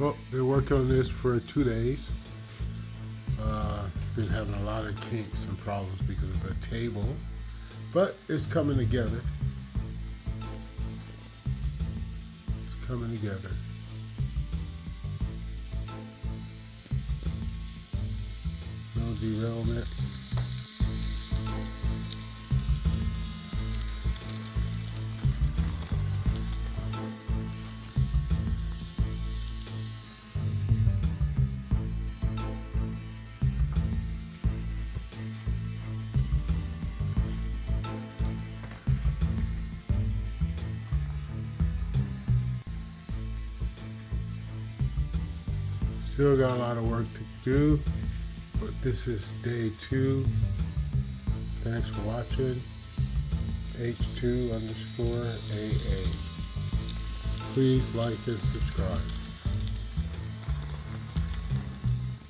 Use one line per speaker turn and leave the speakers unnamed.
Well, been working on this for 2 days. Been having a lot of kinks and problems because of the table, but it's coming together. It's coming together. No derailment. Still got a lot of work to do, but this is day 2. Thanks for watching. H2_AA. Please like and subscribe.